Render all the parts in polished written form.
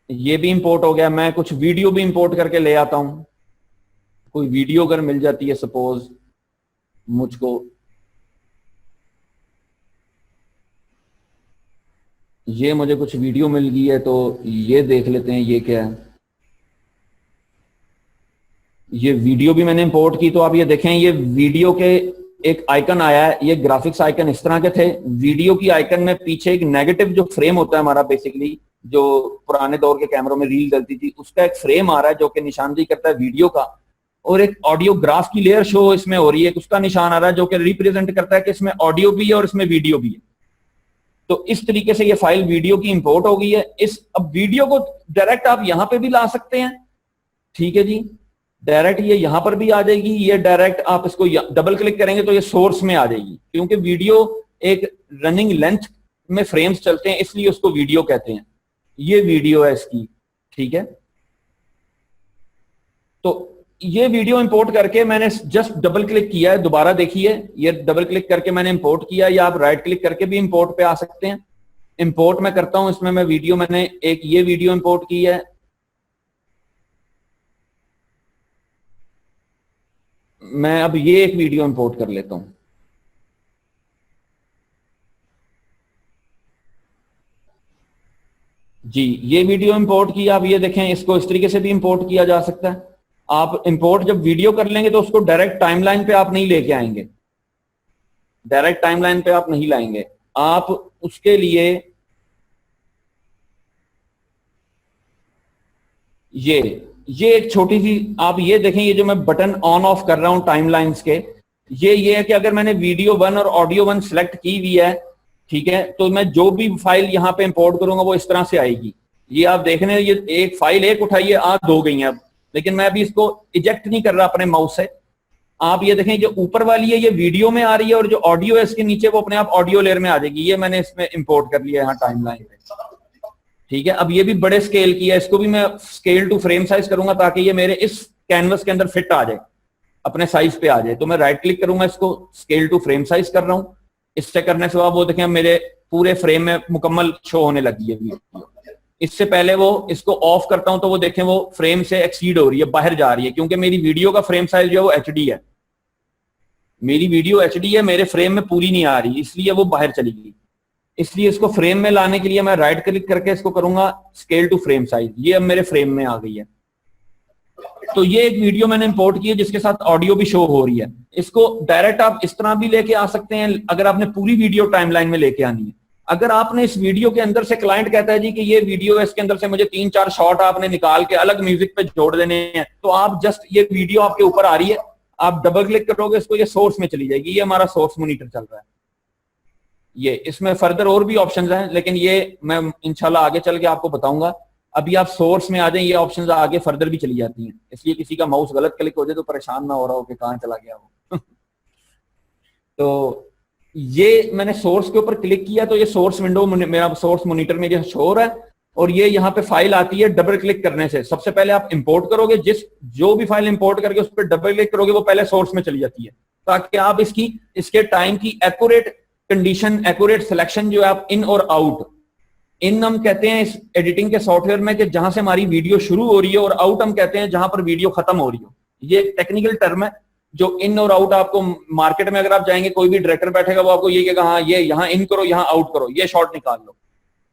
ये भी इंपोर्ट हो गया। मैं कुछ वीडियो भी इंपोर्ट करके ले आता हूं। कोई वीडियो अगर मिल जाती है सपोज मुझको, ये मुझे कुछ वीडियो मिल गई है तो ये देख लेते हैं ये क्या है। ये वीडियो भी मैंने इंपोर्ट की, तो आप ये देखें ये वीडियो के एक आइकन आया है। ये ग्राफिक्स आइकन इस तरह के थे। वीडियो की आइकन में पीछे एक नेगेटिव जो फ्रेम होता है हमारा, बेसिकली जो पुराने दौर के कैमरों में रील डलती थी, उसका एक फ्रेम आ रहा है जो कि निशानदेही करता है वीडियो का। और एक ऑडियो ग्राफ की लेयर शो इसमें हो रही है, उसका निशान आ रहा है जो कि रिप्रेजेंट करता है कि इसमें ऑडियो भी है और इसमें वीडियो भी है। तो इस तरीके से ये फाइल वीडियो की इंपोर्ट हो गई है। अब वीडियो को डायरेक्ट आप यहां पे भी ला सकते हैं, ठीक है जी। डायरेक्ट ये यहां पर भी आ जाएगी। ये डायरेक्ट आप इसको डबल क्लिक करेंगे तो ये सोर्स में आ जाएगी, क्योंकि वीडियो एक रनिंग लेंथ में फ्रेम्स चलते हैं, इसलिए उसको वीडियो कहते हैं। ये वीडियो है इसकी, ठीक है। तो ये वीडियो इंपोर्ट करके मैंने जस्ट डबल क्लिक किया है, दोबारा देखिए, ये डबल क्लिक करके मैंने इंपोर्ट किया, या आप राइट क्लिक करके भी इंपोर्ट पे आ सकते हैं। इंपोर्ट मैं करता हूं, इसमें मैं वीडियो, मैंने एक ये वीडियो इंपोर्ट की है। मैं अब ये एक वीडियो इंपोर्ट कर लेता हूं। जी, ये वीडियो इंपोर्ट किया। अब ये देखें, इसको इस तरीके से भी इंपोर्ट किया जा सकता है। आप इंपोर्ट जब वीडियो कर लेंगे तो उसको डायरेक्ट टाइमलाइन पे आप नहीं लेके आएंगे, डायरेक्ट टाइमलाइन पे आप नहीं लाएंगे। आप उसके लिए ये एक छोटी सी, आप ये देखें, ये जो मैं बटन ऑन ऑफ कर रहा हूं टाइमलाइंस के, ये है कि अगर मैंने वीडियो 1 और ऑडियो 1 सिलेक्ट की हुई है, ठीक है, तो मैं जो भी फाइल यहां पे इंपोर्ट करूंगा वो इस तरह से आएगी। ये आप देख रहे हैं, ये एक फाइल एक उठाइए, आज 2 गई हैं अब, लेकिन मैं अभी इसको इजेक्ट नहीं कर रहा अपने माउस से। आप ये देखें, जो ऊपर वाली है ये वीडियो में आ रही है, और जो ऑडियो है इसके नीचे वो अपने आप ऑडियो लेयर में आ जाएगी। ये मैंने इसमें इंपोर्ट कर लिया है यहाँ टाइमलाइन पे, ठीक है। अब ये भी बड़े स्केल की है, इसको भी मैं स्केल टू फ्रेम साइज करूंगा ताकि ये मेरे इस कैनवस के अंदर फिट आ जाए, अपने साइज पे आ जाए। तो मैं राइट क्लिक करूंगा, इसको स्केल टू फ्रेम साइज कर रहा हूं। इससे करने से आप वो देखें मेरे पूरे फ्रेम में मुकम्मल शो होने लगी है वीडियो। इससे पहले वो इसको ऑफ करता हूं तो वो देखें वो फ्रेम से एक्सीड हो रही है, बाहर जा रही है, क्योंकि मेरी वीडियो का फ्रेम साइज जो है वो एचडी है। मेरी वीडियो एचडी है, मेरे फ्रेम में पूरी नहीं आ रही, इसलिए वो बाहर चली गई। इसलिए इसको फ्रेम में लाने के लिए मैं राइट क्लिक करके इसको करूंगा स्केल टू फ्रेम साइज। ये अब मेरे फ्रेम में आ गई है। तो ये एक वीडियो मैंने इंपोर्ट की है जिसके साथ ऑडियो भी शो हो रही है। इसको डायरेक्ट आप इस तरह भी लेके आ सकते हैं अगर आपने पूरी वीडियो टाइमलाइन में लेके आनी है। अगर आपने इस वीडियो के अंदर से, क्लाइंट कहता है जी कि ये वीडियो है, इसके अंदर से मुझे 3-4 शॉट आपने निकाल के अलग म्यूजिक पे जोड़ देने हैं, तो आप जस्ट, ये वीडियो आपके ऊपर आ रही है, आप डबल क्लिक करोगे इसको, ये सोर्स में चली जाएगी। ये हमारा सोर्स मॉनिटर चल रहा है। ये इसमें फर्दर और भी ऑप्शंस हैं, लेकिन ये मैं इंशाल्लाह आगे चल के आपको बताऊंगा। अभी आप सोर्स में आ जाए, ये ऑप्शंस आगे फर्दर भी चली जाती हैं, इसलिए किसी का माउस गलत क्लिक हो जाए तो परेशान ना हो रहा हो कि कहां चला गया वो। तो ये मैंने सोर्स के ऊपर क्लिक किया तो ये सोर्स विंडो मेरा सोर्स मॉनिटर में जो शो हो रहा है, और ये यहाँ पे फाइल आती है। डबल क्लिक करने से सबसे पहले आप इंपोर्ट करोगे, जो भी फाइल इंपोर्ट करके उस पर डबल क्लिक करोगे वो पहले सोर्स में चली जाती है, ताकि आप इसके टाइम की एक्यूरेट कंडीशन, एक्यूरेट सिलेक्शन जो है आप इन और आउट, इन हम कहते हैं इस एडिटिंग के सॉफ्टवेयर में कि जहां से हमारी वीडियो शुरू हो रही है, और आउट हम कहते हैं जहां पर वीडियो खत्म हो रही हो। ये टेक्निकल टर्म है जो इन और आउट, आपको मार्केट में अगर आप जाएंगे, कोई भी डायरेक्टर बैठेगा वो आपको ये कहेगा हाँ ये यहाँ इन करो, यहाँ आउट करो, ये शॉट निकाल लो।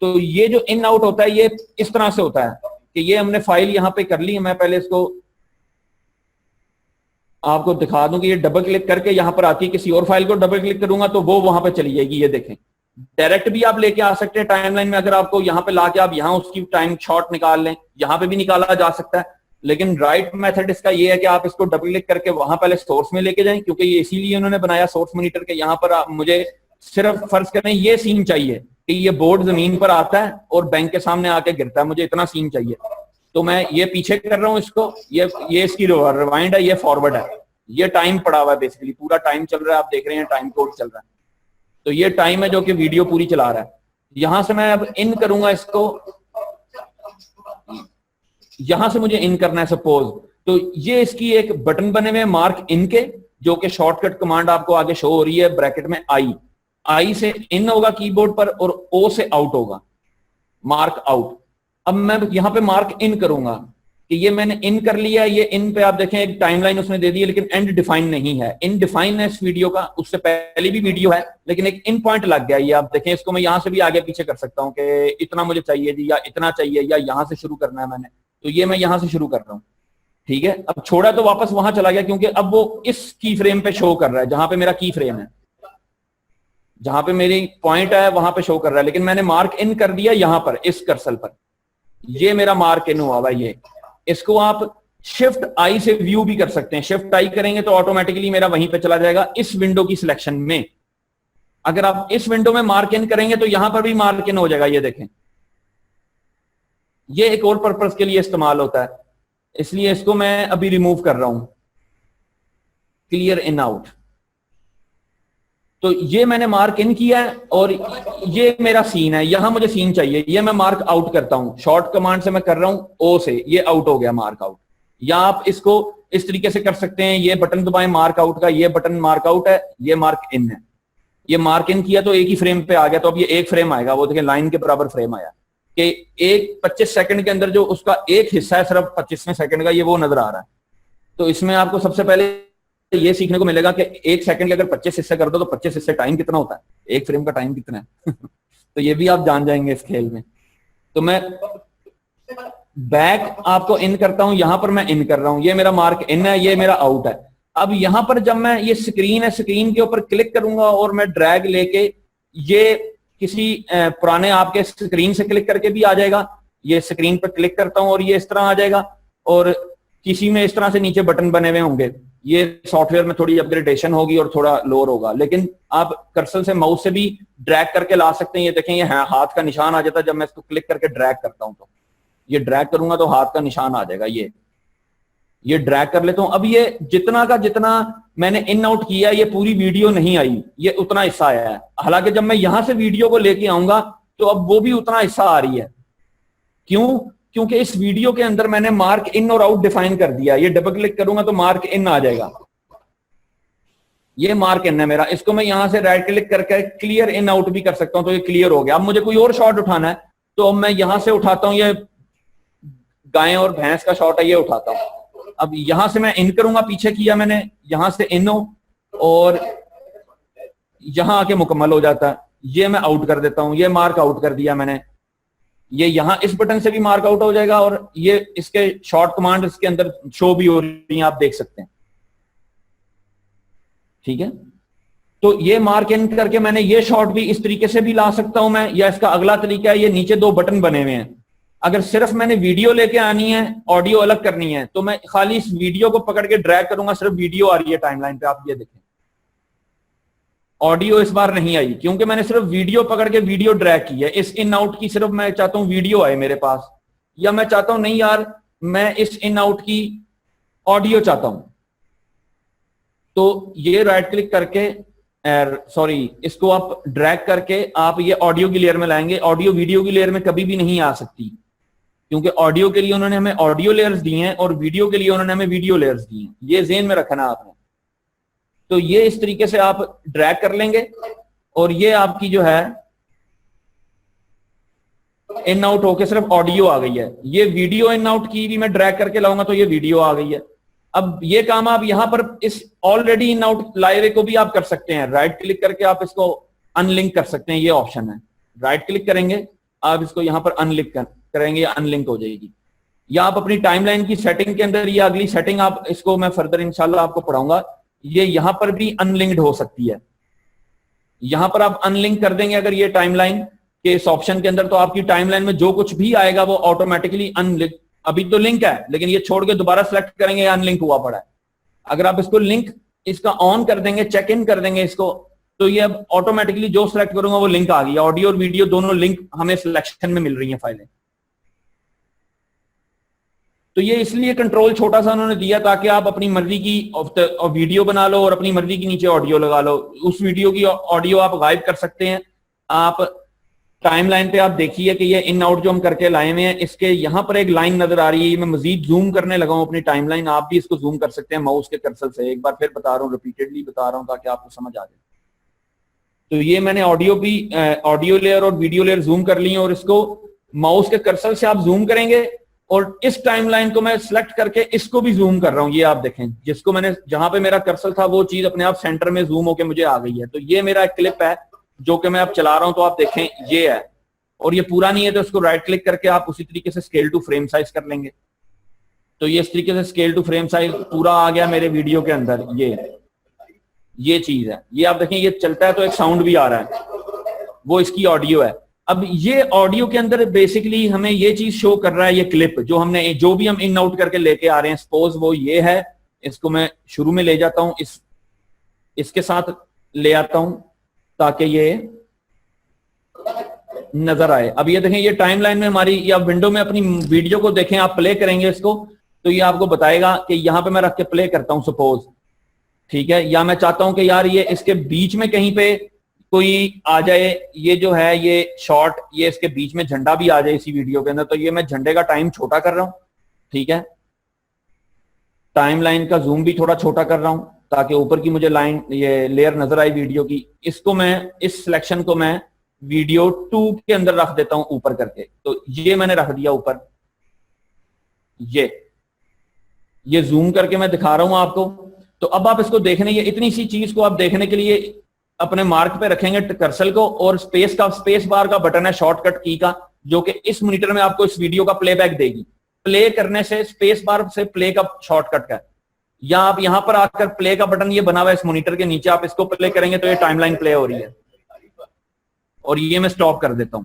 तो ये जो इन आउट होता है ये इस तरह से होता है कि ये हमने फाइल यहाँ पे कर ली है। मैं पहले इसको आपको दिखा दूं कि ये डबल क्लिक करके यहां पर आती है, किसी और फाइल को डबल क्लिक करूंगा तो वो वहां पे चली जाएगी। ये देखें, डायरेक्ट भी आप लेके आ सकते हैं टाइमलाइन में। अगर आपको यहाँ पे लाके आप यहाँ उसकी टाइम शॉट निकाल लें, यहाँ पे भी निकाला जा सकता है, लेकिन राइट मेथड इसका ये है कि आप इसको डबल क्लिक करके वहां पहले सोर्स में लेके जाएं, क्योंकि ये इसीलिए उन्होंने बनाया सोर्स मॉनिटर के। यहाँ पर मुझे सिर्फ फर्ज करें ये सीन चाहिए कि ये बोर्ड जमीन पर आता है और बैंक के सामने आके गिरता है, मुझे इतना सीन चाहिए। तो मैं ये पीछे कर रहा हूँ इसको, ये इसकी रिवाइंड है, ये फॉरवर्ड है, ये टाइम पड़ा हुआ है, बेसिकली पूरा टाइम चल रहा है। आप देख रहे हैं टाइम कोड चल रहा है, तो ये टाइम है जो कि वीडियो पूरी चला रहा है। यहां से मैं अब इन करूंगा इसको, यहां से मुझे इन करना है सपोज, तो ये इसकी एक बटन बने हुए मार्क इन के, जो कि शॉर्टकट कमांड आपको आगे शो हो रही है ब्रैकेट में आई से इन होगा कीबोर्ड पर, और ओ से आउट होगा, मार्क आउट। अब मैं यहाँ पे मार्क इन करूंगा कि ये मैंने इन कर लिया, ये इन पे आप देखें एक टाइमलाइन उसने दे दी है, लेकिन एंड डिफाइन नहीं है। इन डिफाइन है इस वीडियो का, उससे पहले भी वीडियो है लेकिन एक इन पॉइंट लग गया। ये आप देखें, इसको मैं यहां से भी आगे पीछे कर सकता हूं कि इतना मुझे चाहिए जी, या इतना चाहिए, या यहां से शुरू करना है मैंने, तो ये मैं यहां से शुरू कर रहा हूं। ठीक है, अब छोड़ा तो वापस वहां चला गया, क्योंकि अब वो इस की फ्रेम पे शो कर रहा है जहां पे मेरा की फ्रेम है, जहां पे मेरी पॉइंट है वहां पे शो कर रहा है, लेकिन मैंने मार्क इन कर दिया यहां पर इस कर्सर पर। ये मेरा मार्क इन हुआ भाई। ये इसको आप शिफ्ट आई से व्यू भी कर सकते हैं। शिफ्ट आई करेंगे तो ऑटोमेटिकली मेरा वहीं पे चला जाएगा इस विंडो की सिलेक्शन में। अगर आप इस विंडो में मार्क इन करेंगे तो यहां पर भी मार्क इन हो जाएगा। ये देखें, ये एक और पर्पस के लिए इस्तेमाल होता है, इसलिए इसको मैं अभी रिमूव कर रहा हूं, क्लियर इन आउट। तो ये मैंने मार्क इन किया है और ये मेरा सीन है, यहां मुझे सीन चाहिए, ये मैं मार्क आउट करता हूं। शॉर्ट कमांड से मैं कर रहा हूं ओ से, ये आउट हो गया मार्क आउट। या आप इसको इस तरीके से कर सकते हैं, ये बटन दबाएं मार्क आउट का, ये बटन मार्क आउट है, ये मार्क इन है। ये मार्क इन किया तो एक ही फ्रेम पे आ गया, तो अब ये एक फ्रेम आएगा, वो देखिए लाइन के बराबर फ्रेम आया कि एक 25 सेकंड के अंदर जो उसका एक हिस्सा है सिर्फ 25वें सेकंड का, ये वो नजर आ रहा है। तो इसमें आपको सबसे पहले ये सीखने को मिलेगा कि एक सेकंड के अगर 25 हिस्से कर दो तो 25 हिस्से टाइम कितना होता है, एक फ्रेम का टाइम कितना है तो ये भी आप जान जाएंगे इस खेल में। तो मैं बैक आपको इन करता हूं, यहां पर मैं इन कर रहा हूं, ये मेरा मार्क इन है, ये मेरा आउट है। अब यहां पर जब मैं, ये स्क्रीन है, स्क्रीन के ऊपर क्लिक करूंगा और मैं ड्रैग लेके ये किसी पुराने आपके स्क्रीन से क्लिक करके भी आ जाएगा। ये स्क्रीन पर क्लिक करता हूं और ये इस तरह आ जाएगा, और किसी में इस तरह से नीचे बटन बने हुए होंगे। ये सॉफ्टवेयर में थोड़ी अपग्रेडेशन होगी और थोड़ा लोअर होगा, लेकिन आप कर्सर से माउस से भी ड्रैग करके ला सकते हैं। ये देखें, ये हाथ का निशान आ जाता है जब मैं इसको क्लिक करके ड्रैग करता हूं, तो ये ड्रैग करूंगा तो हाथ का निशान आ जाएगा। ये ड्रैग कर लेता हूं। अब ये जितना का जितना मैंने इन आउट किया, ये पूरी वीडियो नहीं आई, ये उतना हिस्सा आया है। हालांकि जब मैं यहां से वीडियो को लेके आऊंगा तो अब वो भी उतना हिस्सा आ रही है। क्यों? क्योंकि इस वीडियो के अंदर मैंने मार्क इन और आउट डिफाइन कर दिया। ये डबल क्लिक करूंगा तो मार्क इन आ जाएगा, ये मार्क इन है मेरा। इसको मैं यहां से राइट क्लिक करके क्लियर इन आउट भी कर सकता हूं, तो ये क्लियर हो गया। अब मुझे कोई और शॉट उठाना है तो मैं यहां से उठाता हूं, ये गाय और भैंस का शॉट है, ये उठाता हूं। अब यहां से मैं इन करूंगा, पीछे किया मैंने, यहां से इन हो और यहां आके मुकम्मल हो जाता है। ये मैं आउट कर देता हूं, ये मार्क आउट कर दिया मैंने। ये यहां इस बटन से भी मार्क आउट हो जाएगा और ये इसके शॉर्ट कमांड इसके अंदर शो भी हो रही है, आप देख सकते हैं। ठीक है, तो ये मार्क इन करके मैंने ये शॉट भी इस तरीके से भी ला सकता हूं मैं, या इसका अगला तरीका है, ये नीचे दो बटन बने हुए हैं। अगर सिर्फ मैंने वीडियो लेके आनी है, ऑडियो अलग करनी है, तो मैं खाली इस वीडियो को पकड़ के ड्रैग करूंगा, सिर्फ वीडियो आ रही है टाइमलाइन पे, आप ये देखें। ऑडियो इस बार नहीं आई क्योंकि मैंने सिर्फ वीडियो पकड़ के वीडियो ड्रैग की है। इस इन आउट की सिर्फ मैं चाहता हूं वीडियो आए मेरे पास, या मैं चाहता हूं नहीं यार मैं इस इन आउट की ऑडियो चाहता हूं, तो ये राइट क्लिक करके सॉरी इसको आप ड्रैग करके आप ये ऑडियो की लेयर में लाएंगे। ऑडियो वीडियो की लेयर में कभी भी नहीं आ सकती, क्योंकि ऑडियो के लिए उन्होंने हमें ऑडियो लेयर्स दी हैं और वीडियो के लिए उन्होंने हमें वीडियो लेयर्स दी हैं। ये ज़हन में रखना आपने। तो ये इस तरीके से आप ड्रैग कर लेंगे और ये आपकी जो है इन आउट होके सिर्फ ऑडियो आ गई है। ये वीडियो इन आउट की भी मैं ड्रैग करके लाऊंगा तो ये वीडियो आ गई है। अब ये काम आप यहां पर इस ऑलरेडी इन आउट लाए को भी आप कर सकते हैं। राइट क्लिक करके आप इसको अनलिंक कर सकते हैं, ये ऑप्शन है। राइट क्लिक करेंगे, आप इसको यहां पर अनलिंक करेंगे, अनलिंक हो जाएगी। या आप अपनी टाइमलाइन की सेटिंग के अंदर, ये अगली सेटिंग आप इसको मैं फर्दर इंशाल्लाह आपको पढ़ाऊंगा, ये यहां पर भी अनलिंक्ड हो सकती है। यहां पर आप अनलिंक कर देंगे अगर ये टाइमलाइन के इस ऑप्शन के अंदर, तो आपकी टाइमलाइन में जो कुछ भी आएगा वो ऑटोमेटिकली अनलिंक, अभी तो लिंक है लेकिन ये छोड़ के दोबारा सेलेक्ट करेंगे अनलिंक हुआ पड़ा है। अगर आप इसको लिंक इसका ऑन कर देंगे, चेक इन कर देंगे इसको, तो ये अब ऑटोमेटिकली जो सिलेक्ट करूंगा वो लिंक आ गई। ऑडियो और वीडियो दोनों लिंक हमें सिलेक्शन में मिल रही है फाइलें। तो ये इसलिए कंट्रोल छोटा सा उन्होंने दिया ताकि आप अपनी मर्जी की वीडियो बना लो और अपनी मर्जी की नीचे ऑडियो लगा लो। उस वीडियो की ऑडियो आप गायब कर सकते हैं। आप टाइमलाइन पे आप देखिए कि ये इन आउट जो हम करके लाए हुए हैं, इसके यहाँ पर एक लाइन नजर आ रही है। मैं मजीद जूम करने लगा हूं अपनी टाइमलाइन, आप भी इसको जूम कर सकते हैं माउस के कर्सर से। एक बार फिर बता रहा हूँ, रिपीटेडली बता रहा हूँ ताकि आपको समझ आ जाए। तो ये मैंने ऑडियो भी ऑडियो लेयर और वीडियो लेयर जूम कर ली है और इसको माउस के कर्सर से आप जूम करेंगे और इस टाइमलाइन को मैं सिलेक्ट करके इसको भी जूम कर रहा हूं, ये आप देखें, जिसको मैंने जहां पे मेरा कर्सर था वो चीज अपने आप सेंटर में जूम होके मुझे आ गई है। तो ये मेरा एक क्लिप है जो कि मैं अब चला रहा हूं, तो आप देखें ये है, और ये पूरा नहीं है तो इसको राइट क्लिक करके आप उसी तरीके से स्केल टू फ्रेम साइज कर लेंगे। तो ये इस तरीके से स्केल टू फ्रेम साइज पूरा आ गया मेरे वीडियो के अंदर। ये चीज है, ये आप देखें, ये चलता है तो एक साउंड भी आ रहा है, वो इसकी ऑडियो है। अब ये ऑडियो के अंदर बेसिकली हमें ये चीज शो कर रहा है, ये क्लिप जो हमने, जो भी हम इन आउट करके लेके आ रहे हैं, सपोज वो ये है, इसको मैं शुरू में ले जाता हूं, इसके साथ ले आता हूं ताकि ये नजर आए। अब ये देखें, ये टाइमलाइन में हमारी, या विंडो में अपनी वीडियो को देखें, आप प्ले करेंगे इसको तो ये आपको बताएगा कि यहां पे मैं रख के प्ले करता हूं सपोज, ठीक है, या मैं चाहता हूं कि यार ये इसके बीच में कहीं पे कोई आ जाए, ये जो है ये शॉर्ट, ये इसके बीच में झंडा भी आ जाए इसी वीडियो के अंदर, तो ये मैं झंडे का टाइम छोटा कर रहा हूं, ठीक है, टाइमलाइन का जूम भी थोड़ा छोटा कर रहा हूं ताकि ऊपर की मुझे लाइन, ये लेयर नजर आई वीडियो की। इसको मैं, इस सिलेक्शन को मैं वीडियो 2 के अंदर रख देता हूं ऊपर करके, तो ये मैंने रख दिया ऊपर। ये जूम करके मैं दिखा रहा हूं आपको। तो अब आप इसको देखने, ये इतनी सी चीज को आप देखने के लिए अपने मार्क पे रखेंगे कर्सर को, और स्पेस बार का बटन है शॉर्टकट की का, जो कि इस मॉनिटर में आपको इस वीडियो का प्लेबैक देगी। प्ले करने से स्पेस बार से प्ले का शॉर्टकट का, या आप यहां पर आकर प्ले का बटन ये बना हुआ है इस मॉनिटर के नीचे, आप इसको प्ले करेंगे तो ये टाइमलाइन प्ले हो रही है, और ये मैं स्टॉप कर देता हूं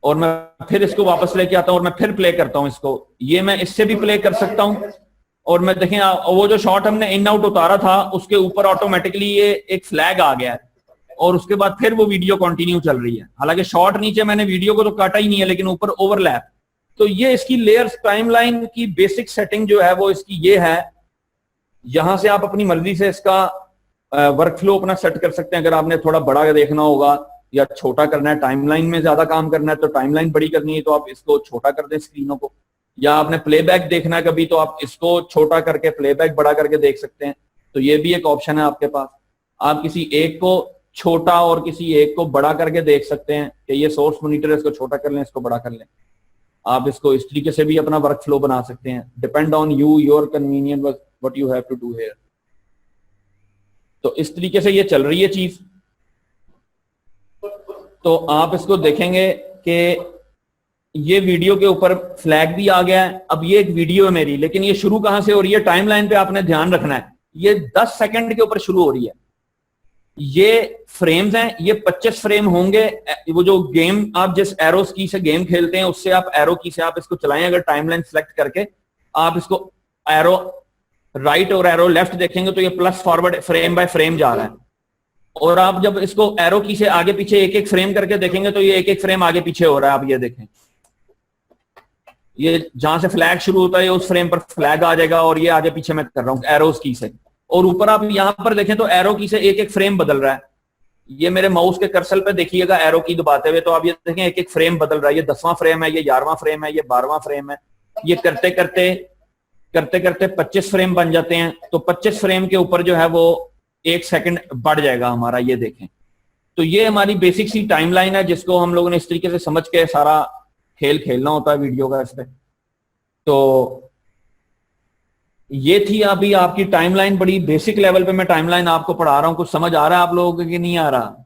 और मैं फिर इसको वापस लेके आता हूं और मैं फिर प्ले करता हूं इसको। ये मैं इससे भी प्ले कर सकता हूं, और मैं देखें वो जो शॉट हमने इन आउट उतारा था उसके ऊपर ऑटोमेटिकली ये एक फ्लैग आ गया है, और उसके बाद फिर वो वीडियो कंटिन्यू चल रही है। हालांकि शॉट नीचे मैंने वीडियो को तो काटा ही नहीं है, लेकिन ऊपर ओवरलैप। तो ये इसकी लेयर्स टाइमलाइन की बेसिक सेटिंग जो है वो इसकी ये है। यहां से आप अपनी मर्जी से इसका वर्क फ्लो अपना सेट कर सकते हैं। अगर आपने थोड़ा बड़ा देखना होगा या छोटा करना है, टाइमलाइन में ज्यादा काम करना है तो टाइमलाइन बड़ी करनी है तो आप इसको छोटा कर दें स्क्रीनों को, या आपने प्लेबैक देखना है कभी तो आप इसको छोटा करके प्लेबैक बड़ा करके देख सकते हैं। तो ये भी एक ऑप्शन है आपके पास। आप किसी एक को छोटा और किसी एक को बड़ा करके देख सकते हैं कि ये सोर्स मॉनिटर है, इसको छोटा कर लें, इसको बड़ा कर लें। आप इसको इस तरीके से भी अपना वर्क फ्लो बना सकते हैं। Depend on you, your convenient, what you have to do here. तो इस तरीके से ये चल रही है चीज। तो आप इसको देखेंगे कि ये वीडियो के ऊपर फ्लैग भी आ गया है। अब ये एक वीडियो है मेरी, लेकिन ये शुरू कहां से हो रही है, टाइमलाइन पे आपने ध्यान रखना है, ये 10 सेकंड के ऊपर शुरू हो रही है। ये फ्रेम्स हैं, ये 25 फ्रेम होंगे। वो जो गेम आप जिस एरो की से गेम खेलते हैं उससे आप एरो की से आप इसको चलाएं, अगर टाइमलाइन सेलेक्ट करके आप इसको एरो राइट और एरो लेफ्ट देखेंगे तो ये plus forward frame by frame जा रहा है। और आप जब इसको एरो की से आगे पीछे एक एक फ्रेम करके देखेंगे तो ये एक एक फ्रेम आगे पीछे हो रहा है। आप ये देखें, ये जहां से फ्लैग शुरू होता है उस फ्रेम पर फ्लैग आ जाएगा, और ये आगे पीछे मैं कर रहा हूं एरोस की से। और ऊपर आप यहां पर देखें तो एरो की से एक एक फ्रेम बदल रहा है। ये मेरे माउस के कर्सर पे देखिएगा एरो की दबाते हुए, तो आप ये देखें एक एक फ्रेम बदल रहा है। ये 10वां फ्रेम है, ये 11वां फ्रेम है, ये 12वां फ्रेम है। ये करते करते 25 फ्रेम बन जाते हैं। तो 25 फ्रेम के ऊपर जो है वो 1 सेकंड बढ़ जाएगा हमारा। ये देखें, तो ये हमारी बेसिक सी टाइमलाइन है जिसको हम लोगों ने इस तरीके से समझ के सारा खेल खेलना होता है वीडियो का इस पे। तो ये थी अभी आपकी टाइमलाइन, बड़ी बेसिक लेवल पे मैं टाइमलाइन आपको पढ़ा रहा हूं। कुछ समझ आ रहा है आप लोगों को कि नहीं आ रहा?